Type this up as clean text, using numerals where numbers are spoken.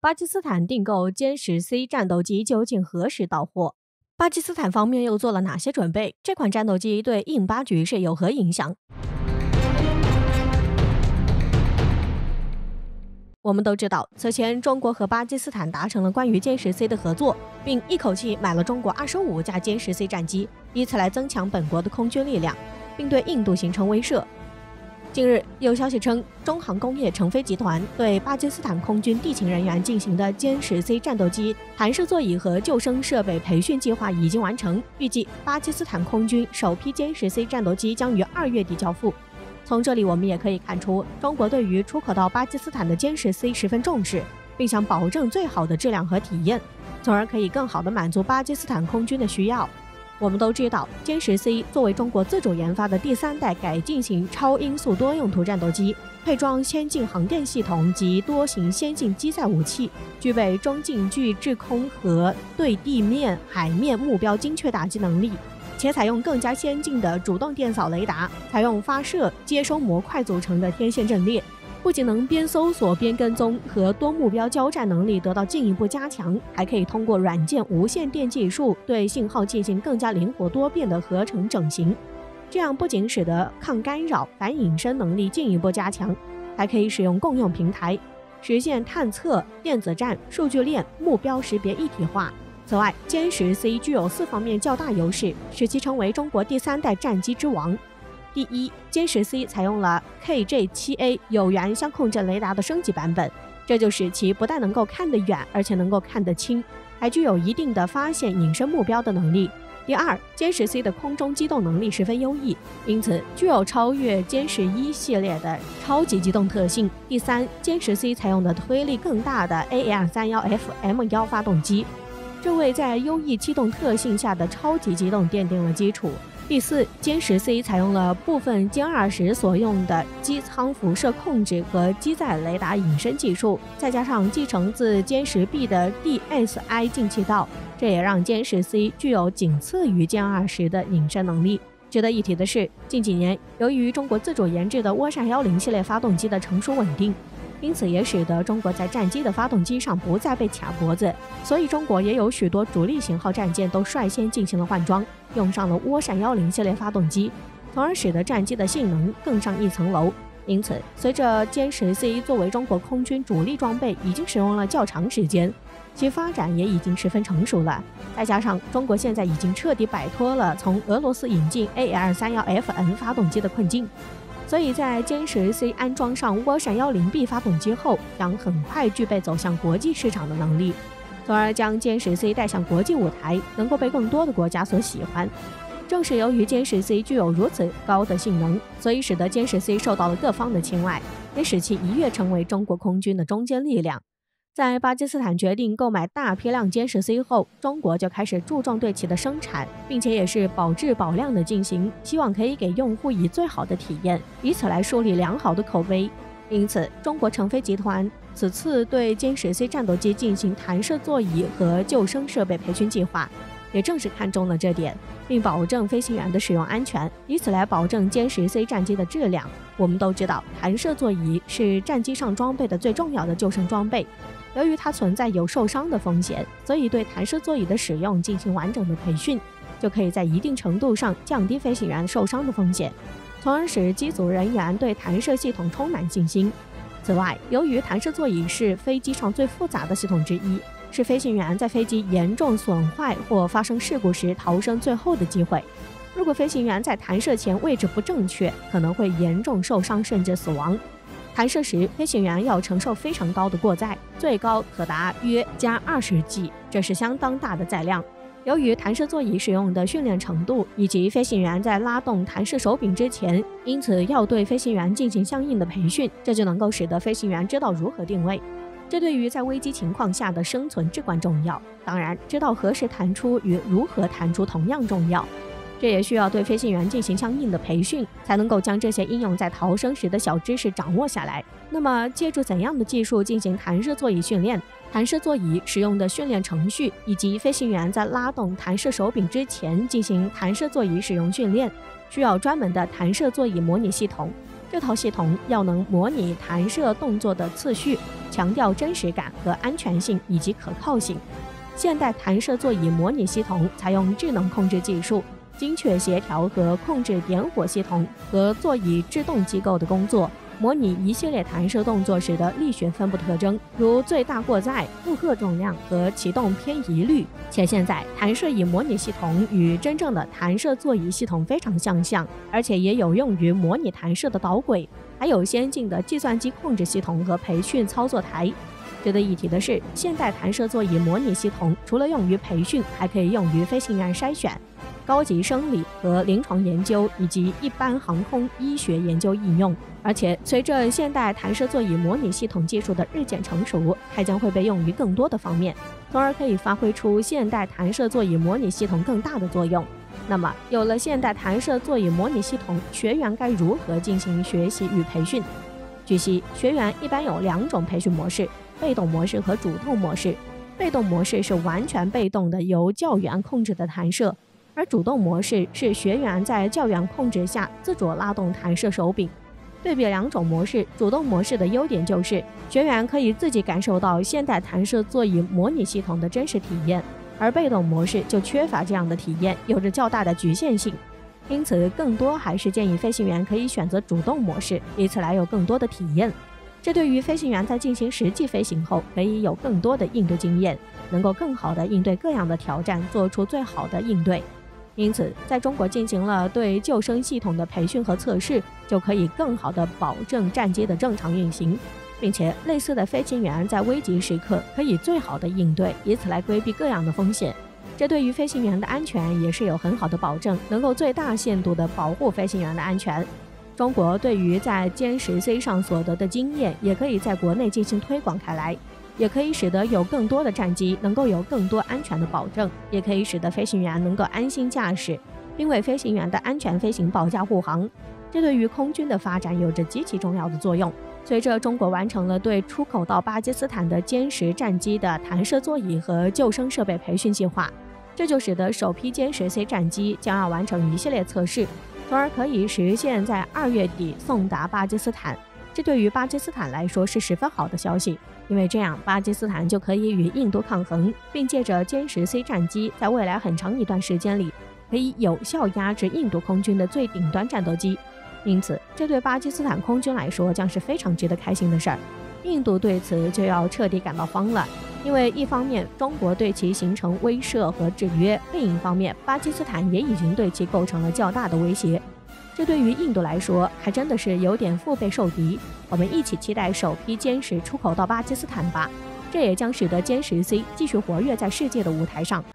巴基斯坦订购歼10C 战斗机究竟何时到货？巴基斯坦方面又做了哪些准备？这款战斗机对印巴局势有何影响？我们都知道，此前中国和巴基斯坦达成了关于歼10C 的合作，并一口气买了中国25架歼10C 战机，以此来增强本国的空军力量，并对印度形成威慑。近日有消息称，中航工业成飞集团对巴基斯坦空军地勤人员进行的歼10C 战斗机弹射座椅和救生设备培训计划已经完成，预计巴基斯坦空军首批歼10C 战斗机将于2月底交付。从这里我们也可以看出，中国对于出口到巴基斯坦的歼10C 十分重视，并想保证最好的质量和体验，从而可以更好地满足巴基斯坦空军的需要。我们都知道，歼10C 作为中国自主研发的第3代改进型超音速多用途战斗机，配装先进航电系统及多型先进机载武器，具备中近距制空和对地面、海面目标精确打击能力，且采用更加先进的主动电扫雷达，采用发射、接收模块组成的天线阵列，不仅能边搜索边跟踪和多目标交战能力得到进一步加强，还可以通过软件无线电技术对信号进行更加灵活多变的合成整形。这样不仅使得抗干扰、反隐身能力进一步加强，还可以使用共用平台，实现探测、电子战、数据链、目标识别一体化。此外，歼10C 具有4方面较大优势，使其成为中国第3代战机之王。第一，歼10C 采用了 KJ-7A 有源相控阵雷达的升级版本，这就使其不但能够看得远，而且能够看得清，还具有一定的发现隐身目标的能力。第二，歼10C 的空中机动能力十分优异，因此具有超越歼11系列的超级机动特性。第三，歼10C 采用的推力更大的 AL31F M1 发动机，这为在优异机动特性下的超级机动奠定了基础。第四，歼10C 采用了部分歼20所用的机舱辐射控制和机载雷达隐身技术，再加上继承自歼10B 的 DSI 进气道，这也让歼10C 具有仅次于歼20的隐身能力。值得一提的是，近几年由于中国自主研制的涡扇10系列发动机的成熟稳定，因此也使得中国在战机的发动机上不再被卡脖子，所以中国也有许多主力型号战舰都率先进行了换装，用上了涡扇10系列发动机，从而使得战机的性能更上一层楼。因此，随着歼10C 作为中国空军主力装备已经使用了较长时间，其发展也已经十分成熟了，再加上中国现在已经彻底摆脱了从俄罗斯引进 AL31FN 发动机的困境，所以在歼10C 安装上涡扇10B 发动机后，将很快具备走向国际市场的能力，从而将歼10C 带向国际舞台，能够被更多的国家所喜欢。正是由于歼10C 具有如此高的性能，所以使得歼10C 受到了各方的青睐，也使其一跃成为中国空军的中坚力量。在巴基斯坦决定购买大批量歼10C后，中国就开始注重对其的生产，并且也是保质保量的进行，希望可以给用户以最好的体验，以此来树立良好的口碑。因此，中国成飞集团此次对歼10C 战斗机进行弹射座椅和救生设备培训计划，也正是看中了这点，并保证飞行员的使用安全，以此来保证歼10C 战机的质量。我们都知道，弹射座椅是战机上装备的最重要的救生装备。由于它存在有受伤的风险，所以对弹射座椅的使用进行完整的培训，就可以在一定程度上降低飞行员受伤的风险，从而使机组人员对弹射系统充满信心。此外，由于弹射座椅是飞机上最复杂的系统之一，是飞行员在飞机严重损坏或发生事故时逃生最后的机会。如果飞行员在弹射前位置不正确，可能会严重受伤甚至死亡。弹射时，飞行员要承受非常高的过载，最高可达约加20G，这是相当大的载量。由于弹射座椅使用的训练程度以及飞行员在拉动弹射手柄之前，因此要对飞行员进行相应的培训，这就能够使得飞行员知道如何定位。这对于在危机情况下的生存至关重要。当然，知道何时弹出与如何弹出同样重要。这也需要对飞行员进行相应的培训，才能够将这些应用在逃生时的小知识掌握下来。那么，借助怎样的技术进行弹射座椅训练？弹射座椅使用的训练程序，以及飞行员在拉动弹射手柄之前进行弹射座椅使用训练，需要专门的弹射座椅模拟系统。这套系统要能模拟弹射动作的次序，强调真实感和安全性以及可靠性。现代弹射座椅模拟系统采用智能控制技术，精确协调和控制点火系统和座椅制动机构的工作，模拟一系列弹射动作时的力学分布特征，如最大过载、负荷重量和启动偏移率。且现在弹射椅模拟系统与真正的弹射座椅系统非常相像，而且也有用于模拟弹射的导轨，还有先进的计算机控制系统和培训操作台。值得一提的是，现代弹射座椅模拟系统除了用于培训，还可以用于飞行员筛选、高级生理和临床研究以及一般航空医学研究应用。而且随着现代弹射座椅模拟系统技术的日渐成熟，还将会被用于更多的方面，从而可以发挥出现代弹射座椅模拟系统更大的作用。那么，有了现代弹射座椅模拟系统，学员该如何进行学习与培训？据悉，学员一般有2种培训模式：被动模式和主动模式。被动模式是完全被动的由教员控制的弹射，而主动模式是学员在教员控制下自主拉动弹射手柄。对比2种模式，主动模式的优点就是学员可以自己感受到现代弹射座椅模拟系统的真实体验，而被动模式就缺乏这样的体验，有着较大的局限性。因此，更多还是建议飞行员可以选择主动模式，以此来有更多的体验。这对于飞行员在进行实际飞行后，可以有更多的应对经验，能够更好地应对各样的挑战，做出最好的应对。因此，在中国进行了对救生系统的培训和测试，就可以更好地保证战机的正常运行，并且类似的飞行员在危急时刻可以最好的应对，以此来规避各样的风险。这对于飞行员的安全也是有很好的保证，能够最大限度地保护飞行员的安全。中国对于在歼10C 上所得的经验，也可以在国内进行推广开来，也可以使得有更多的战机能够有更多安全的保证，也可以使得飞行员能够安心驾驶，并为飞行员的安全飞行保驾护航。这对于空军的发展有着极其重要的作用。随着中国完成了对出口到巴基斯坦的歼10战机的弹射座椅和救生设备培训计划，这就使得首批歼10C 战机将要完成一系列测试，从而可以实现在2月底送达巴基斯坦。这对于巴基斯坦来说是十分好的消息，因为这样巴基斯坦就可以与印度抗衡，并借着歼10C 战机在未来很长一段时间里可以有效压制印度空军的最顶端战斗机。因此，这对巴基斯坦空军来说将是非常值得开心的事儿。印度对此就要彻底感到慌了，因为一方面中国对其形成威慑和制约，另一方面巴基斯坦也已经对其构成了较大的威胁。这对于印度来说还真的是有点腹背受敌。我们一起期待首批歼10出口到巴基斯坦吧，这也将使得歼10C继续活跃在世界的舞台上。